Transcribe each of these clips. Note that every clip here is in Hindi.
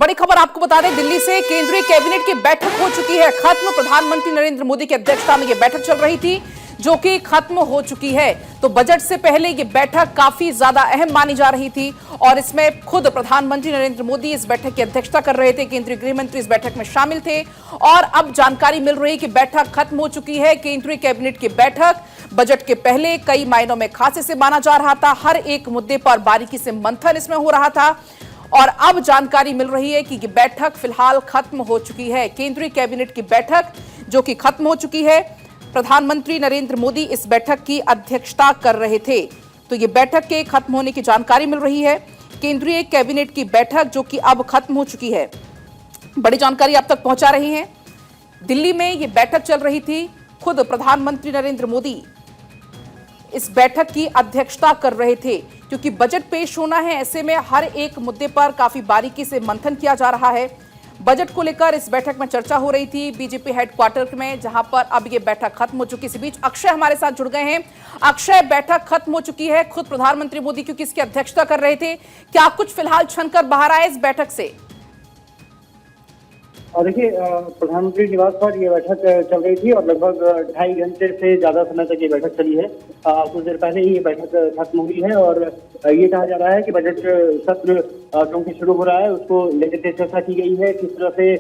बड़ी खबर आपको बता दें, दिल्ली से केंद्रीय कैबिनेट की बैठक हो चुकी है खत्म। प्रधानमंत्री नरेंद्र मोदी की अध्यक्षता में यह बैठक चल रही थी जो कि खत्म हो चुकी है। तो बजट से पहले यह बैठक काफी ज्यादा अहम मानी जा रही थी और इसमें खुद प्रधानमंत्री नरेंद्र मोदी इस बैठक की अध्यक्षता कर रहे थे। केंद्रीय गृह मंत्री इस बैठक में शामिल थे और अब जानकारी मिल रही कि बैठक खत्म हो चुकी है। केंद्रीय कैबिनेट की बैठक बजट के पहले कई मायनों में खास इसे माना जा रहा था। हर एक मुद्दे पर बारीकी से मंथन इसमें हो रहा था और अब जानकारी मिल रही है कि ये बैठक फिलहाल खत्म हो चुकी है। केंद्रीय कैबिनेट की बैठक जो कि खत्म हो चुकी है, प्रधानमंत्री नरेंद्र मोदी इस बैठक की अध्यक्षता कर रहे थे। तो ये बैठक के खत्म होने की जानकारी मिल रही है। केंद्रीय कैबिनेट की बैठक जो कि अब खत्म हो चुकी है, बड़ी जानकारी आप तक पहुंचा रही है। दिल्ली में ये बैठक चल रही थी, खुद प्रधानमंत्री नरेंद्र मोदी इस बैठक की अध्यक्षता कर रहे थे क्योंकि बजट पेश होना है। ऐसे में हर एक मुद्दे पर काफी बारीकी से मंथन किया जा रहा है। बजट को लेकर इस बैठक में चर्चा हो रही थी बीजेपी हेडक्वार्टर में, जहां पर अब ये बैठक खत्म हो चुकी है। इस बीच अक्षय हमारे साथ जुड़ गए हैं। अक्षय, बैठक खत्म हो चुकी है, खुद प्रधानमंत्री मोदी क्योंकि इसकी अध्यक्षता कर रहे थे, क्या कुछ फिलहाल छनकर बाहर आए इस बैठक से? और देखिए, प्रधानमंत्री निवास पर ये बैठक चल रही थी और लगभग 2.5 घंटे से ज्यादा समय तक ये बैठक चली है। कुछ देर पहले ही ये बैठक खत्म हुई है और ये कहा जा रहा है कि बजट सत्र क्योंकि शुरू हो रहा है उसको लेकर के चर्चा की गई है। किस तरह से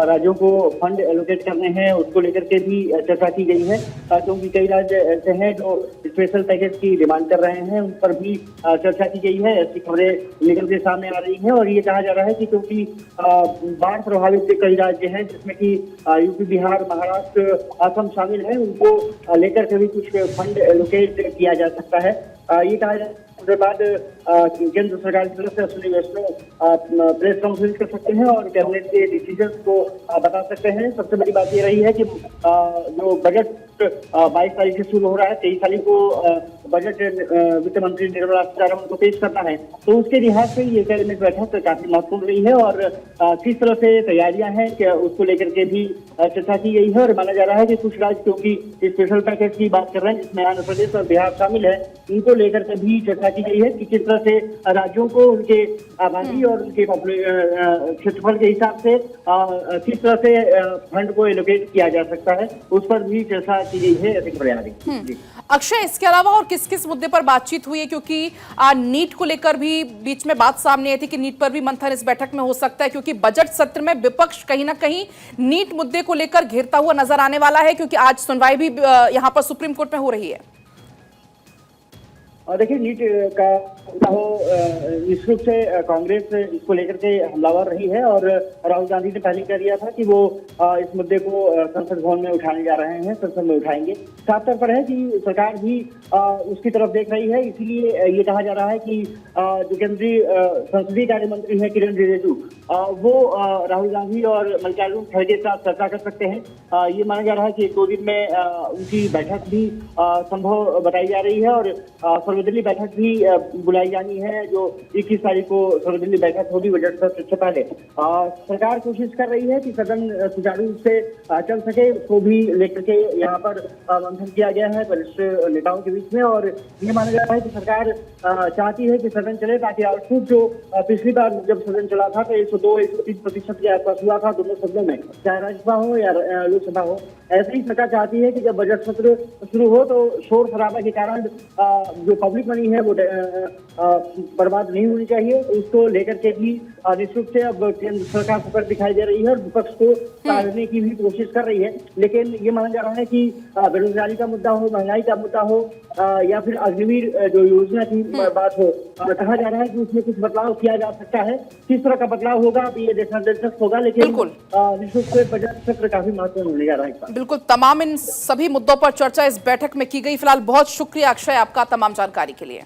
राज्यों को फंड एलोकेट करने हैं उसको लेकर के भी चर्चा की गई है, क्योंकि कई राज्य ऐसे हैं जो स्पेशल पैकेज की डिमांड कर रहे हैं, उन पर भी चर्चा की गई है। ऐसी खबरें निकल के सामने आ रही हैं और ये कहा जा रहा है कि क्योंकि बाढ़ प्रभावित कई राज्य हैं जिसमें कि यूपी, बिहार, महाराष्ट्र, असम शामिल है, उनको लेकर के भी कुछ फंड एलोकेट किया जा सकता है। ये कहा जा उसके बाद केंद्र सरकार की तरफ से अश्विनी वैष्णव प्रेस कॉन्फ्रेंस कर सकते हैं और कैबिनेट के डिसीजंस को बता सकते हैं। सबसे बड़ी बात ये रही है कि जो बजट 22 तारीख से शुरू हो रहा है, 23 तारीख को बजट वित्त मंत्री निर्मला सीतारमण को पेश करना है, तो उसके लिहाज से ये कैबिनेट बैठक काफी महत्वपूर्ण रही है और किस तरह से तैयारियां हैं कि उसको लेकर के भी चर्चा की गई है। और माना जा रहा है कि कुछ राज्य क्योंकि स्पेशल पैकेज की बात कर रहे हैं जिसमें आंध्र प्रदेश और बिहार शामिल है, इनको लेकर के भी चर्चा की गई है कि किस तरह से राज्यों को उनके आबादी और उनके क्षेत्रफल के हिसाब से किस तरह से फंड को एलोकेट किया जा सकता है, उस पर भी चर्चा की गई है। ऐसी खबरें आ रही। अक्षय, इसके अलावा और किस किस मुद्दे पर बातचीत हुई है? क्योंकि नीट को लेकर भी बीच में बात सामने आई थी कि नीट पर भी मंथन इस बैठक में हो सकता है, क्योंकि बजट सत्र में विपक्ष कहीं ना कहीं नीट मुद्दे को लेकर घेरता हुआ नजर आने वाला है, क्योंकि आज सुनवाई भी यहां पर सुप्रीम कोर्ट में हो रही है। और देखिए, नीट का हो निश्चित रूप से कांग्रेस इसको लेकर के हमलावर रही है और राहुल गांधी ने पहले कह दिया था कि वो इस मुद्दे को संसद भवन में उठाने जा रहे हैं, संसद में उठाएंगे। साफ तौर पर है कि सरकार भी उसकी तरफ देख रही है, इसीलिए ये कहा जा रहा है कि जो केंद्रीय संसदीय कार्य मंत्री है किरण रिजिजू, वो राहुल गांधी और मल्लिकार्जुन खड़गे के साथ चर्चा कर सकते हैं। ये माना जा रहा है कि 1-2 दिन में उनकी बैठक भी संभव बताई जा रही है और सर्वदलीय बैठक भी बुलाई जानी है, जो 21 तारीख को सर्वदलीय बैठक होगी बजट सत्र से पहले। सरकार कोशिश कर रही है कि सदन सुचारू रूप से चल सके, उसको भी लेकर के यहाँ पर मंथन किया गया है वरिष्ठ नेताओं के बीच में। और ये माना जा रहा है कि सरकार चाहती है कि सदन चले ताकि आउटपुट जो पिछली बार जब सदन चला था तो 102-103% के आसपास हुआ था दोनों सदनों में, चाहे राज्यसभा हो या लोकसभा हो। ऐसे ही सरकार चाहती है कि जब बजट सत्र शुरू हो तो शोर शराबा के कारण जो पब्लिक मनी है वो बर्बाद नहीं होनी चाहिए। उसको लेकर के भी निश्चित रूप से अब केंद्र सरकार पर दिखाई दे रही है और विपक्ष को टालने की भी कोशिश कर रही है। लेकिन ये माना जा रहा है कि बेरोजगारी का मुद्दा हो, महंगाई का मुद्दा हो या फिर अग्निवीर जो योजना की बात हो, कहा जा रहा है कि उसमें कुछ बदलाव किया जा सकता है। किस तरह का बदलाव होगा अभी ये देखना दिलचस्प होगा, लेकिन निश्चित रूप से बजट सत्र काफी महत्वपूर्ण होने जा रहा है। बिल्कुल, तमाम इन सभी मुद्दों पर चर्चा इस बैठक में की गई। फिलहाल बहुत शुक्रिया अक्षय आपका तमाम जानकारी के लिए।